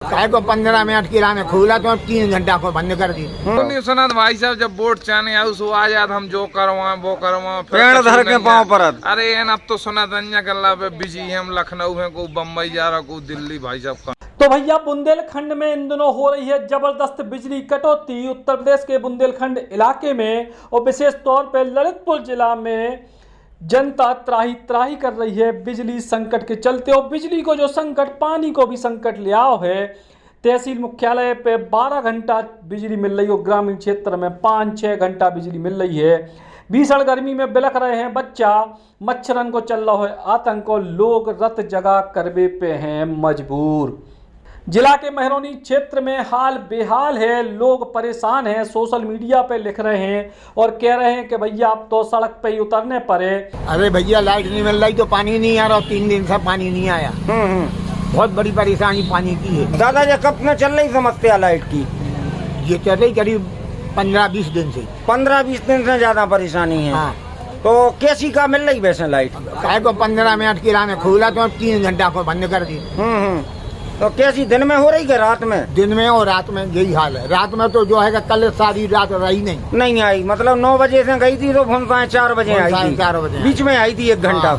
काय को 15 मिनट की राह में खुला तो 3 घंटा को बंद कर दी। तो नहीं सुना भाई साहब, जब वोट चाहने आऊ सो आ जात हम जो करवा वो करवा पेड़ धर के पाँव पर। अरे एन अब तो सुना दंजा कल्ला पे बिजी हम लखनऊ है को बम्बई जा रहा को दिल्ली भाई साहब का। तो भैया बुंदेलखंड में इन दिनों हो रही है जबरदस्त बिजली कटौती। उत्तर प्रदेश के बुंदेलखंड इलाके में और विशेष तौर पर ललितपुर जिला में जनता त्राही त्राही कर रही है बिजली संकट के चलते। और बिजली को जो संकट पानी को भी संकट ले आओ है। तहसील मुख्यालय पे 12 घंटा बिजली मिल रही है और ग्रामीण क्षेत्र में 5-6 घंटा बिजली मिल रही है। भीषण गर्मी में बिलख रहे हैं बच्चा, मच्छरन को चल रहा है आतंक और लोग रत जगह करवे पे हैं मजबूर। जिला के महरौनी क्षेत्र में हाल बेहाल है, लोग परेशान हैं, सोशल मीडिया पे लिख रहे हैं और कह रहे हैं कि भैया अब तो सड़क पे ही उतरने पड़े। अरे भैया लाइट नहीं मिल रही तो पानी नहीं आ रहा, 3 दिन से पानी नहीं आया। बहुत बड़ी परेशानी पानी की है। दादा कब में चल रही समस्या लाइट की? ये चल रही करीब 15-20 दिन से। 15-20 दिन से ज्यादा परेशानी है। हाँ। तो कैसी का मिल रही वैसे लाइट? काय को 15 मिनट की राह में खुला तो 3 घंटा को बंद कर दी। तो कैसी दिन में हो रही है रात में? दिन में और रात में यही हाल है। रात में तो जो है कि कल सारी रात रही नहीं आई, मतलब 9 बजे से गई थी तो हम 4 बजे आई थी। 4 बजे बीच में आई थी 1 घंटा।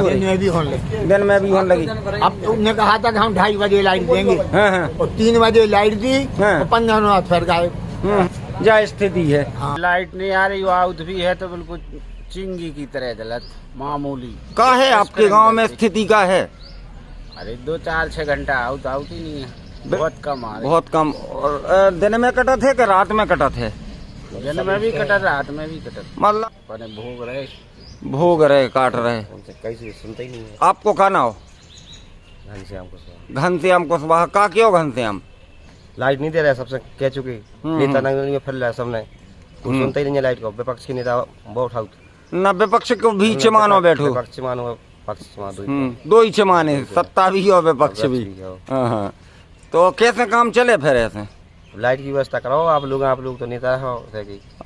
दिन में भी होने लगी। दिन में भी होने लगी। अब उन्होंने कहा था कि हम 2:30 बजे लाइट देंगे और 3 बजे लाइट दी और 15 मिनट फिर गायब। जा स्थिति है। लाइट नहीं आ रही, आउट भी है तो बिल्कुल चिंगी की तरह गलत मामूली का है आपके गांव में स्थिति का है? अरे 2-4-6 घंटा आउट ही नहीं है, बहुत कम आ रही। बहुत कम। और दिन में कटा थे कि रात में कटा थे? दिन में भी कटा, रात में भी कटा। मतलब भोग रहे काट रहे। कैसे सुनते ही नहीं है। आपको का नाम? घनश्याम कुशवाहा। का क्यों घनश्याम? लाइट नहीं दे रहा है, सबसे कह चुके नेता नगर में फैल रहा है सबने, कुछ सुनते ही नहीं है लाइट को। विपक्ष के नेता बहुत उठाओ न विपक्ष को भी चमानो बैठो। विपक्ष मानो पक्ष मानो, दो ही चमाने, सत्ता भी और विपक्ष भी। हाँ। तो कैसे काम चले फिर ऐसे? लाइट की व्यवस्था कराओ आप लोग तो नेता हो।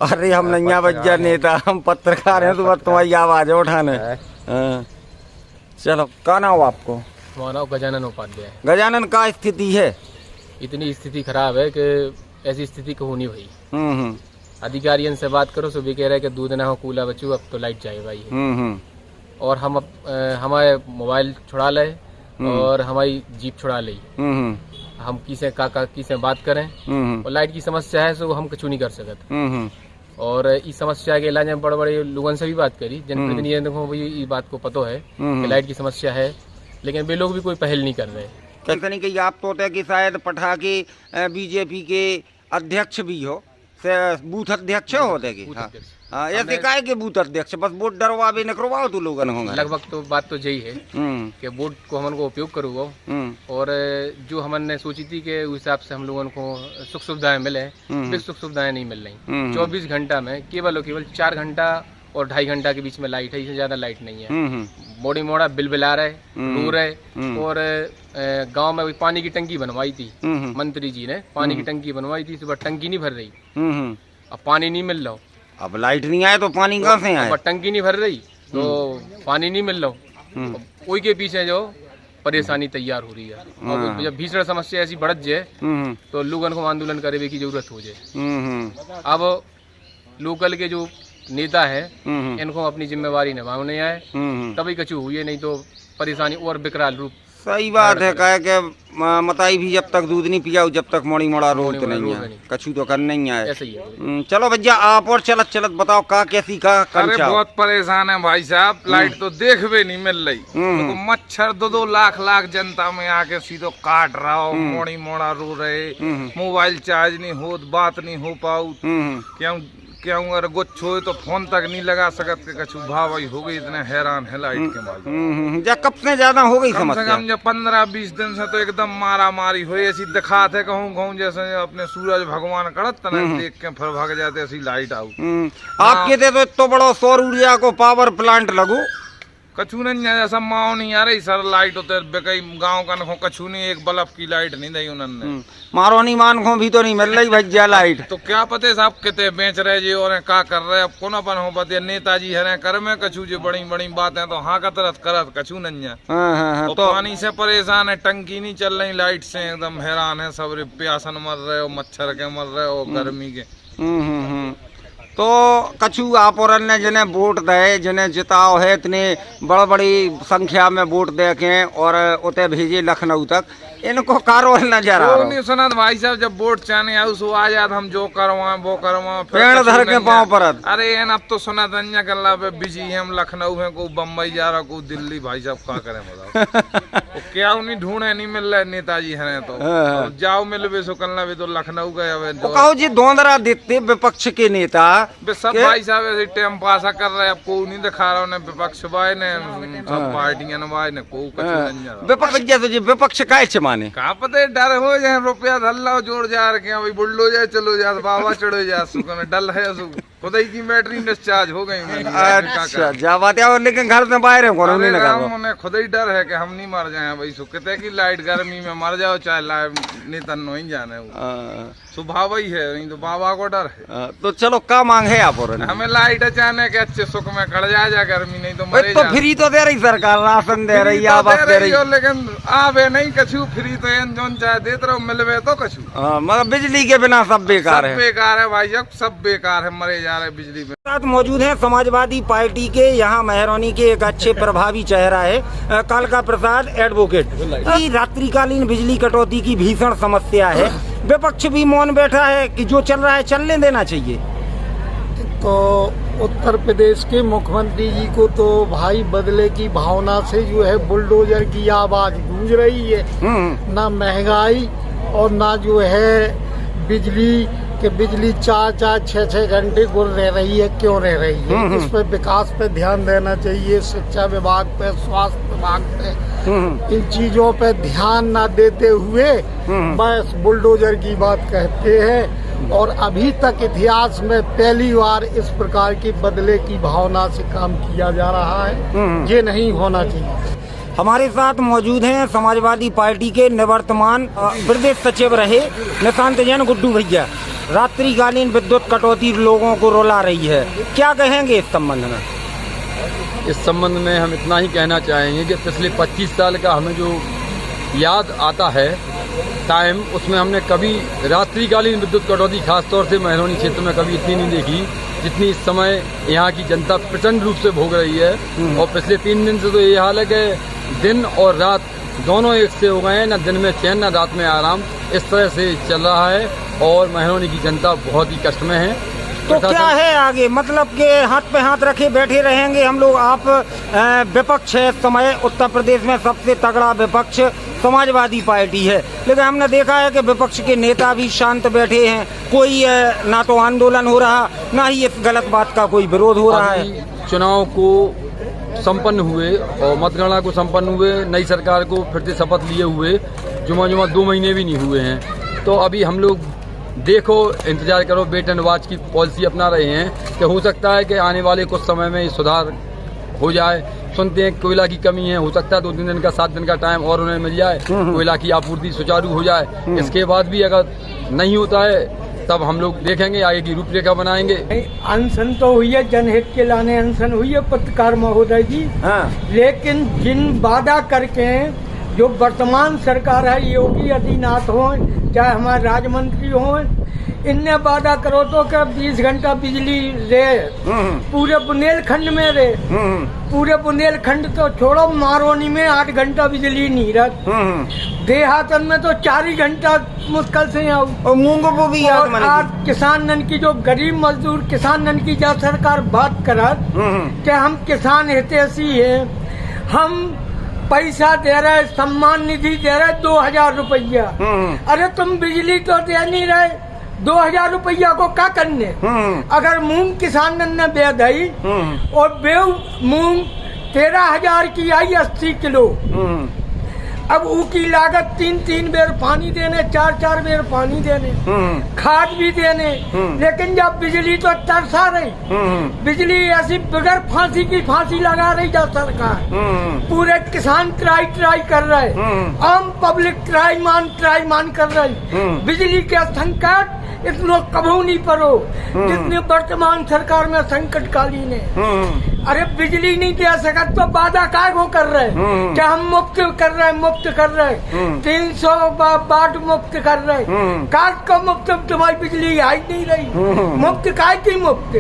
अरे हम नैया बज्जा नेता, हम पत्रकार हैं, तो तुम्हारी आवाज उठाने। चलो का नाम आपको? मानव गजानन उपाध्याय। गजानन का स्थिति है? इतनी स्थिति खराब है कि ऐसी स्थिति को होनी भाई। अधिकारियों से बात करो तो भी कह रहे हैं कि दूध ना हो कूला बचू, अब तो लाइट चाहिए भाई। और हम हमारे मोबाइल छुड़ा ले और हमारी जीप छुड़ा ली। हम किसे बात करें और लाइट की समस्या है तो हम कुछ नहीं कर सकते। और इस समस्या के इलाज में बड़े बड़े लोगों से भी बात करी, जनप्रतिनिधियों को भी इस बात को पता है कि लाइट की समस्या है, लेकिन वे लोग भी कोई पहल नहीं कर रहे। नहीं कही आप तो कि शायद पठा के बीजेपी के अध्यक्ष भी हो, बूथ अध्यक्ष हो देगी। हाँ, ऐसे काहे के बूथ अध्यक्ष? बस वोट डरवा भी न करवाओ तो लोगन होंगे। लगभग तो बात तो यही है कि वोट को हमन को उपयोग करूँगा और जो हमने सोची थी कि उस हिसाब से हम लोगों को सुख सुविधाएं मिले, वे सुख सुविधाएं नहीं मिल रही। 24 घंटा में केवल 4 घंटा और 2.5 घंटा के बीच में लाइट है, इससे ज्यादा लाइट नहीं है। मोड़ी मोड़ा बिल आ रहे, रो रहे। और गांव में पानी की टंकी बनवाई थी, मंत्री जी ने पानी की टंकी बनवाई थी, सुबह टंकी नहीं भर रही। अब पानी नहीं मिल रहा। अब लाइट नहीं आए तो पानी कहाँ से आए? टंकी नहीं भर रही तो पानी नहीं मिल रहा। वही के पीछे जो परेशानी तैयार हो रही है। और जब भीषण समस्या ऐसी बढ़ जाए तो लोगों को आंदोलन करे की जरूरत हो जाए। अब लोकल के जो नेता है इनको अपनी जिम्मेवारी निभाने आए तभी कछु हुए, नहीं तो परेशानी और विकराल रूप। सही बात है। कहे के मताई भी जब तक दूध नहीं पिया जब तक मोड़ी मोड़ा रोक नहीं है, कछु तो करना ही है। चलो भैया आप और चलत बताओ का कैसी का? अरे बहुत परेशान है भाई साहब, लाइट तो देख भी नहीं मिल रही। तो मच्छर 2-2 लाख जनता में आके सीधो काट रहा हो, मोड़ी मोड़ा रो रहे, मोबाइल चार्ज नहीं हो, बात नहीं हो पाऊ। क्यों अगर गुच्छो तो फोन तक नहीं लगा सकत के कछु भाव हो गई। इतने हैरान है लाइट के बाद। कब से ज्यादा हो गई कम से कम 15-20 दिन से तो एकदम मारा मारी हुई ऐसी दिखाते है। कहूँ जैसे अपने सूरज भगवान कड़त देख के फिर भाग जाते ऐसी लाइट आऊ। आपके तो इतना बड़ा सौर ऊर्जा को पावर प्लांट लगो कछु नहीं है, सब माओ नहीं आ रही सर लाइट होते कई गांव का नखो कछु नहीं, एक बल्ब की लाइट नहीं दी उन्होंने। मारो नहीं मान को भी तो नहीं मिल रही भैया लाइट। तो क्या पते साहब कितने बेच रहे जी और क्या कर रहे, अब कौन अपन हो पते नेताजी है कर में कछु जो बड़ी बड़ी बातें तो हाँ का तरत करत कछु नहीं है। तो पानी से परेशान है, टंकी नहीं चल रही, लाइट से एकदम हैरान है सब, प्यासन मर रहे हो, मच्छर के मर रहे हो, गर्मी के। तो कछु आप और ने जिन्हें वोट दे, जिन्हें जिताओ है, इतने बड़ी संख्या में वोट दे के और उते भेजे लखनऊ तक, इनको कारोल नजर आ नहीं सुना भाई साहब, जब वोट चाहने आए उस आ जात हम जो करवाए वो करवाए, पेड़ धर के पाँव पर। अरे एन अब तो सुना दंजा कल्ला पे बिजी है, हम लखनऊ है, को बम्बई जा रहा, को दिल्ली, भाई साहब क्या करें बताओ। तो क्या उन्हीं ढूंढे नहीं मिल रहे नेताजी है तो जाओ मिलवे सो कल्ला भी तो लखनऊ गए। कहो जी दोंदरा देते विपक्ष के नेता सब भाई साहब ऐसे टाइम पास कर रहे, अब को नहीं दिखा रहा उन्हें, विपक्ष भाई ने सब पार्टियां भाई ने को विपक्ष जैसे जी विपक्ष का माने कहा पता डर हो जाए, रुपया धल्ला जोड़ जा रखे भाई, बुल्डो जाए चलो जा बाबा चढ़ो जा सुख डल है खुदाई की बैटरी डिस्चार्ज हो गई। अच्छा जा बात है, लेकिन घर से बाहर है उन्हें खुद ही डर है कि हम नहीं मर जाए भाई, सुखते की लाइट गर्मी में मर जाओ चाहे नहीं तन नहीं जाने स्वभाव ही है, नहीं तो बाबा को डर है। तो चलो क्या मांग है आप और हमें लाइट अचाने के अच्छे सुख में खड़ जा गर्मी नहीं तो मरे तो फ्री तो दे रही सरकार, राशन दे रही, आवास दे रही, लेकिन आवे नहीं कछु फ्री तो जोन चाहे देते रहो मिलवे तो कछु, मगर बिजली के बिना सब बेकार है, बेकार है भाई साहब, सब बेकार है, मरे जा रहे बिजली में। साथ मौजूद है समाजवादी पार्टी के यहाँ मेहरौनी के एक अच्छे प्रभावी चेहरा है कालका प्रसाद एडवोकेट। रात्रिकालीन बिजली कटौती की भीषण समस्या है, विपक्ष भी मौन बैठा है कि जो चल रहा है चलने देना चाहिए। तो उत्तर प्रदेश के मुख्यमंत्री जी को तो भाई बदले की भावना से जो है बुलडोजर की आवाज गूंज रही है, ना महंगाई और ना जो है बिजली कि बिजली 4-6 घंटे गुल रह रही है, क्यों रह रही है। इस पर विकास पे ध्यान देना चाहिए, शिक्षा विभाग पे, स्वास्थ्य विभाग पे, इन चीजों पे ध्यान ना देते हुए बस बुलडोजर की बात कहते हैं। और अभी तक इतिहास में पहली बार इस प्रकार की बदले की भावना से काम किया जा रहा है, ये नहीं होना चाहिए। हमारे साथ मौजूद हैं समाजवादी पार्टी के निवर्तमान प्रदेश सचिव रहे निशांत जैन गुड्डू भैया। रात्रिकालीन विद्युत कटौती लोगों को रुला रही है, क्या कहेंगे इस संबंध में? इस संबंध में हम इतना ही कहना चाहेंगे कि पिछले 25 साल का हमें जो याद आता है टाइम, उसमें हमने कभी रात्रिकालीन विद्युत कटौती खासतौर से मेहरौनी क्षेत्र में कभी इतनी नहीं देखी जितनी इस समय यहाँ की जनता प्रचंड रूप से भोग रही है। और पिछले 3 दिन से तो ये हाल है कि दिन और रात दोनों एक से हो गए हैं, न दिन में चैन न रात में आराम, इस तरह से चल रहा है और मेहरौनी की जनता बहुत ही कष्ट में है। तो क्या है आगे, मतलब कि हाथ पे हाथ रखे बैठे रहेंगे हम लोग? आप विपक्ष है इस समय उत्तर प्रदेश में, सबसे तगड़ा विपक्ष समाजवादी पार्टी है, लेकिन हमने देखा है कि विपक्ष के नेता भी शांत बैठे हैं, कोई ना तो आंदोलन हो रहा, ना ही इस गलत बात का कोई विरोध हो रहा है। चुनाव को संपन्न हुए और मतगणना को संपन्न हुए, नई सरकार को फिर से शपथ लिए हुए जुमा 2 महीने भी नहीं हुए हैं। तो अभी हम लोग देखो, इंतजार करो, वेट एंड वॉच की पॉलिसी अपना रहे हैं कि हो सकता है कि आने वाले कुछ समय में सुधार हो जाए। सुनते हैं कोयला की कमी है, हो सकता है 2-3 दिन का 7 दिन का टाइम और उन्हें मिल जाए, कोयला की आपूर्ति सुचारू हो जाए। इसके बाद भी अगर नहीं होता है तब हम लोग देखेंगे, आगे की रूपरेखा बनाएंगे। अनशन तो हुई है, जनहित के लाने अनशन हुई है पत्रकार महोदय जी, लेकिन जिन वादा करके जो वर्तमान सरकार है, योगी आदित्यनाथ हो चाहे हमारे राज्य मंत्री हो, इनने वादा करो तो क्या 20 घंटा बिजली रहे पूरे बुंदेलखंड में रहे, पूरे बुंदेलखंड तो छोड़ो, मारोनी में 8 घंटा बिजली नहीं रह, देहातन में तो 4 ही घंटा मुश्किल से आओ। और मूंगों को भी आज किसान की जो गरीब मजदूर किसान की जा सरकार बात करत कि हम किसान हितैषी है, हम पैसा दे रहे, सम्मान निधि दे रहे 2000 रुपया, अरे तुम बिजली तो दे नहीं रहे, 2000 रुपया को क्या करने? अगर मूंग किसान ने बेच आई और बेव मूंग 13,000 की आई 80 किलो, अब की लागत 3-3 बेर पानी देने, 4-4 बेर पानी देने, खाद भी देने, लेकिन जब बिजली तो तरसा रही, बिजली ऐसी बगैर फांसी की फांसी लगा रही जब सरकार, पूरे किसान ट्राई कर रहे, आम पब्लिक ट्राई मान कर रही। बिजली के संकट इतना कभी नहीं पड़ो जितने वर्तमान सरकार में संकट कालीन है। अरे बिजली नहीं दे सका तो वादा काय को कर रहे, क्या हम मुफ्त कर रहे 300 वाट मुफ्त कर रहे, काट को मुफ्त तुम्हारी बिजली आई नहीं रही, मुफ्त काय की मुफ्त।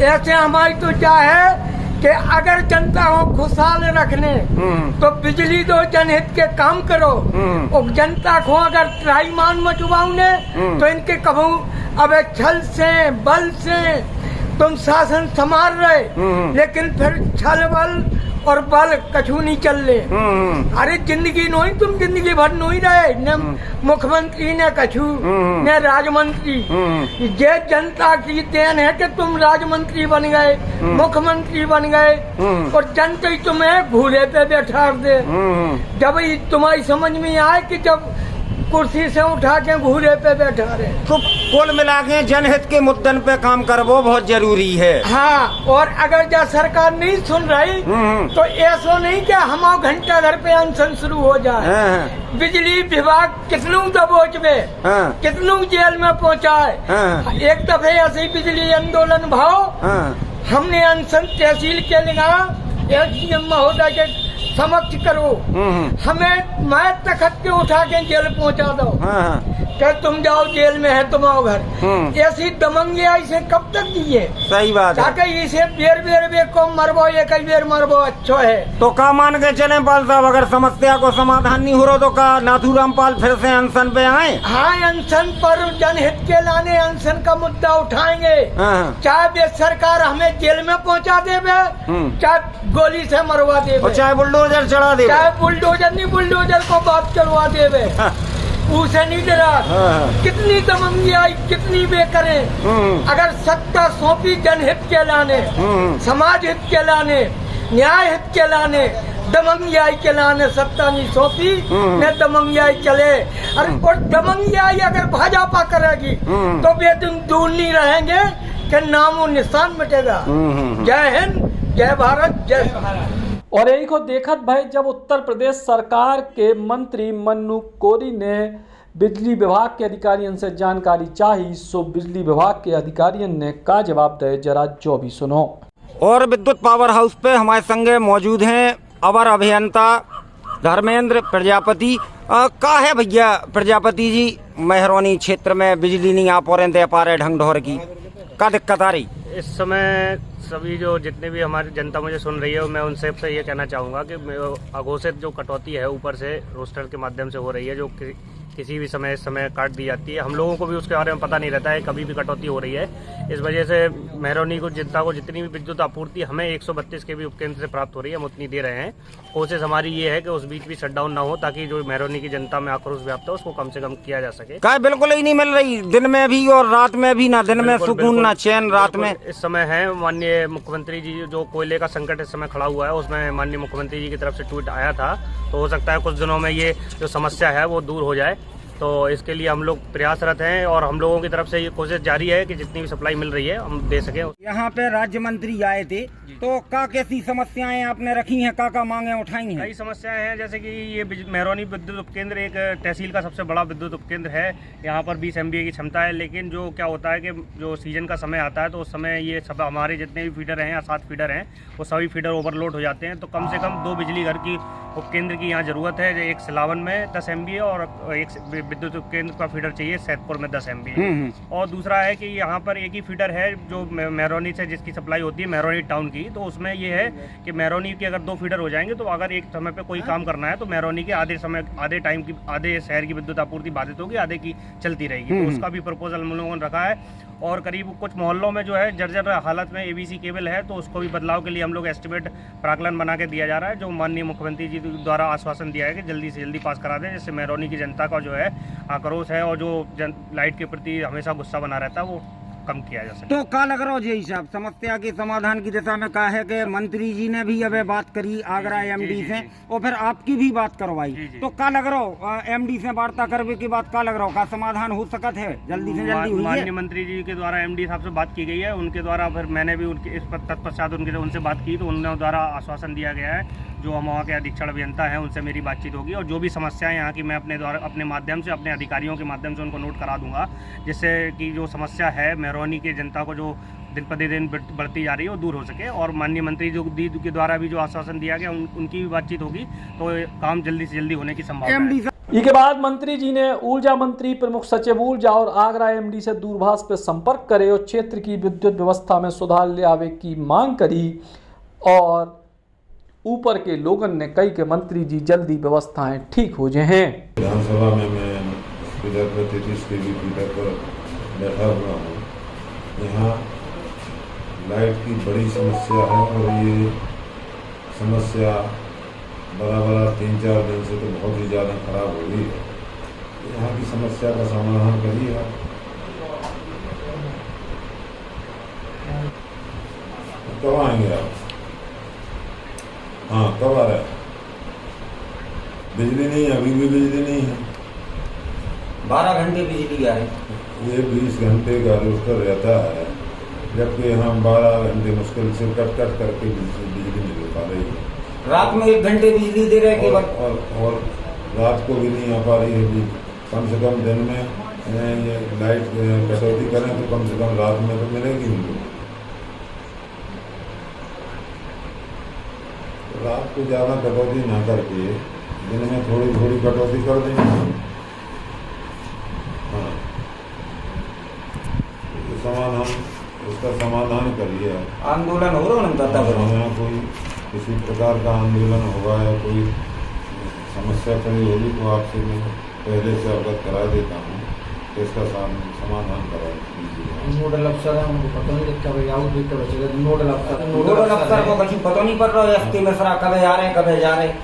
ऐसे हमारी तो क्या है कि अगर जनता को खुशहाल रखने तो बिजली दो, जनहित के काम करो, और जनता को अगर त्राईमान मचवाने तो इनके कभू अब छल से बल से तुम शासन संभाल रहे, लेकिन फिर छल बल और बल कछू नहीं चल रहे। अरे जिंदगी नोई तुम जिंदगी भर नोई रहे, न मुख्यमंत्री ने कछू न राजमंत्री, ये जनता की देन है कि तुम राजमंत्री बन गए, मुख्यमंत्री बन गए, और जनता ही तुम्हें घूरे पे बैठा दे। जब तुम्हारी समझ में आए कि जब कुर्सी से उठा के घूरे पे बैठा रहे, तो कुल मिला के जनहित के मुद्दन पे काम करवो बहुत जरूरी है। हाँ, और अगर जब सरकार नहीं सुन रही तो ऐसा नहीं कि हम घंटा घर पे अनशन शुरू हो जाए। बिजली विभाग कितनू दबोचबे, कितनू जेल में पहुँचाए। एक दफे ऐसे ही बिजली आंदोलन भाव हमने अनशन तहसील के लगा एसडीएम महोदय के समक्ष करो, हमें मैं तखत के उठा के जेल पहुंचा दो, क्या तुम जाओ जेल में है तुम आओ घर। ऐसी दमंगिया इसे कब तक दिए? सही बात है। इसे बेर को मरबो, एक ही बेर मरबो अच्छा है। तो का मान के चले पाल साहब, अगर समस्या को समाधान नहीं हो रहा तो का नाथूराम पाल फिर से अनशन पे आए? हाँ, अनशन पर जनहित के लाने अनशन का मुद्दा उठाएंगे, चाहे सरकार हमें जेल में पहुंचा देवे, चाहे गोली से मरवा देवे, चाहे बुलडोजर चढ़ा देवे, चाहे बुलडोजर को बात करवा देवे, उसे नहीं डरा। कितनी दमंगी आई, कितनी बेकरे। अगर सत्ता सौंपी जनहित के लाने, समाज हित के लाने, न्याय हित के लाने, दमंगियाई के लाने सत्ता नहीं सौंपी, न दमंगियाई चले। और दमंगियाई अगर भाजपा करेगी तो वे तुम दूर नहीं रहेंगे कि नामो निशान मिटेगा। जय हिंद, जय भारत, जय भारत। और यही को देखत भाई, जब उत्तर प्रदेश सरकार के मंत्री मन्नू कोरी ने बिजली विभाग के अधिकारियों से जानकारी चाही, सो बिजली विभाग के अधिकारियों ने का जवाब दे, जरा जो भी सुनो। और विद्युत पावर हाउस पे हमारे संगे मौजूद हैं अवर अभियंता धर्मेंद्र प्रजापति। का है भैया प्रजापति जी, मेहरौनी क्षेत्र में बिजली नहीं आ पा रहे ढंग ढोर की, का दिक्कत आ रही इस समय? सभी जो जितने भी हमारी जनता मुझे सुन रही है, मैं उनसे ये कहना चाहूँगा कि अघोषित जो कटौती है ऊपर से रोस्टर के माध्यम से हो रही है, जो किसी भी समय काट दी जाती है। हम लोगों को भी उसके बारे में पता नहीं रहता है, कभी भी कटौती हो रही है। इस वजह से मेहरौनी को जनता को जितनी भी विद्युत आपूर्ति हमें 132 के भी उपकेंद्र से प्राप्त हो रही है, हम उतनी दे रहे हैं। कोशिश हमारी ये है कि उस बीच भी शटडाउन ना हो, ताकि जो मेहरौनी की जनता में आक्रोश व्याप्त है उसको कम से कम किया जा सके। क्या बिल्कुल ही नहीं मिल रही, दिन में भी और रात में भी, ना दिन में सुकून ना चैन, रात में। इस समय है माननीय मुख्यमंत्री जी, जो कोयले का संकट इस समय खड़ा हुआ है, उसमें माननीय मुख्यमंत्री जी की तरफ से ट्वीट आया था, तो हो सकता है कुछ दिनों में ये जो समस्या है वो दूर हो जाए। तो इसके लिए हम लोग प्रयासरत हैं और हम लोगों की तरफ से ये कोशिश जारी है कि जितनी भी सप्लाई मिल रही है हम दे सकें। यहाँ पे राज्य मंत्री आए थे, तो का कैसी समस्याएं आपने रखी हैं, का मांगे उठाई हैं? कई समस्याएं हैं, जैसे कि ये मेहरौनी विद्युत उपकेंद्र एक तहसील का सबसे बड़ा विद्युत उपकेंद्र है। यहाँ पर 20 MVA की क्षमता है, लेकिन जो क्या होता है कि जो सीजन का समय आता है तो उस समय ये सब हमारे जितने भी फीडर हैं या 7 फीडर हैं वो सभी फीडर ओवरलोड हो जाते हैं। तो कम से कम 2 बिजली घर की उपकेंद्र की यहाँ जरूरत है, एक सिलावन में 10 MVA और एक विद्युत उपकेंद्र का फीडर चाहिए सैदपुर में 10 MVA। और दूसरा है कि यहाँ पर एक ही फीडर है जो मेहरौनी से जिसकी सप्लाई होती है मेहरौनी टाउन की, तो उसमें ये है कि मेहरौनी के अगर 2 फीडर हो जाएंगे तो अगर एक समय पे कोई काम करना है तो मेहरौनी के आधे टाइम की आधे शहर की विद्युत आपूर्ति बाधित होगी, आधे की चलती रहेगी। तो उसका भी प्रपोजल हम लोगों ने रखा है। और करीब कुछ मोहल्लों में जो है जर्जर हालत में ABC केबल है, तो उसको भी बदलाव के लिए हम लोग एस्टिमेट प्राकलन बना के दिया जा रहा है, जो माननीय मुख्यमंत्री जी द्वारा आश्वासन दिया है कि जल्दी से जल्दी पास करा दें, जिससे मेहरौनी की जनता का जो है आक्रोश है और जो लाइट के प्रति हमेशा गुस्सा बना रहता है वो कम किया जा सके। तो का लग रहा जी साहब समस्या के समाधान की दिशा में कहा है कि मंत्री जी ने भी अब बात करी आगरा एमडी से और फिर आपकी भी बात करवाई, तो का लग रहा एमडी से वार्ता करने के बाद का लग रहा का समाधान हो सकत है जल्दी से जल्दी हुई है? माननीय मंत्री जी के द्वारा एमडी साहब से बात की गई है, उनके द्वारा फिर मैंने भी उनके इस तत्पश्चात उनसे बात की, तो उनके द्वारा आश्वासन दिया गया है जो हम वहाँ के अधीक्षण अभियंता हैं उनसे मेरी बातचीत होगी और जो भी समस्याएं यहाँ की मैं अपने माध्यम से अपने अधिकारियों के माध्यम से उनको नोट करा दूंगा, जिससे कि जो समस्या है मेहरौनी के जनता को जो दिन प्रतिदिन बढ़ती जा रही है वो दूर हो सके। और माननीय मंत्री जो दी के द्वारा भी जो आश्वासन दिया गया उनकी भी बातचीत होगी, तो काम जल्दी से जल्दी होने की संभावना है। इसके बाद मंत्री जी ने ऊर्जा मंत्री, प्रमुख सचिव ऊर्जा और आगरा एमडी से दूरभाष पर संपर्क करे और क्षेत्र की विद्युत व्यवस्था में सुधार ले आवे की मांग करी और ऊपर के लोगन ने कही कि मंत्री जी जल्दी व्यवस्थाएं ठीक हो जाएं। विधानसभा में मैं स्पीकर पर 33 kV फीडर पर बैठा हुआ हूँ। यहाँ लाइट की बड़ी समस्या है और ये समस्या बराबर 3-4 दिन से तो बहुत ही ज़्यादा खराब हो रही है। यहाँ की समस्या का समाधान करिए आप। कब आएंगे आप? हाँ, कब आ रहा है? बिजली नहीं है, अभी भी बिजली नहीं है। 12 घंटे बिजली आ रही, ये 20 घंटे का रोस्टर रहता है, जबकि यहाँ 12 घंटे मुश्किल से कट करके बिजली नहीं पा रही है। रात में 1 घंटे बिजली दे रहे केवल और रात को भी नहीं आ पा रही है। कम से कम दिन में ये लाइट कटौती करें तो कम से कम रात में तो मिलेगी उनको। रात को ज़्यादा कटौती ना करके दिन में थोड़ी थोड़ी कटौती कर देंगे। हाँ, इसका समाधान करिए। आंदोलन हो रहा है यहाँ कोई किसी प्रकार का आंदोलन होगा या कोई समस्या खड़ी होगी तो आपसे मैं पहले से अवगत करा देता हूँ, तो इसका समाधान करा दीजिए। नोडल अफसर है, उनको पता नहीं लगता भाई आउट भी कब बचेगा। नोडल अफसर को कुछ पता नहीं पड़ रहा है एसटी मिश्रा कब आ रहे हैं कब जा रहे हैं।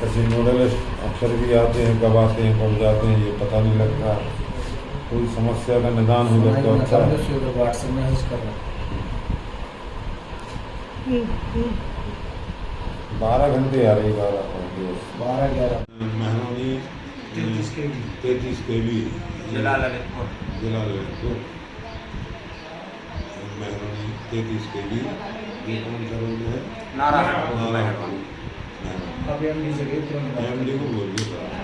ऐसे नोडल अफसर भी आते हैं, कब आते हैं कब जाते हैं ये पता नहीं लगता। कोई समस्या का निदान हो जाता है अच्छा है। 12 घंटे आ रही, 12-11 मेहरौनी 33 kV जिला ललितपुर मेहरौनी 33 kV। ये कौन सा रोड है? नारायण एमडी को बोलिए सर।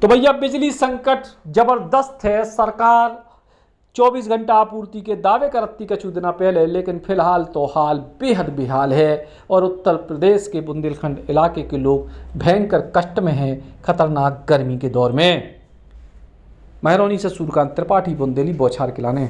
तो भैया बिजली संकट जबरदस्त है। सरकार 24 घंटा आपूर्ति के दावे करती कछु दिना पहले, लेकिन फिलहाल तो हाल बेहद बेहाल है और उत्तर प्रदेश के बुंदेलखंड इलाके के लोग भयंकर कष्ट में हैं खतरनाक गर्मी के दौर में। मेहरौनी से सूर्यकांत त्रिपाठी, बुंदेली, बौछार किलाने।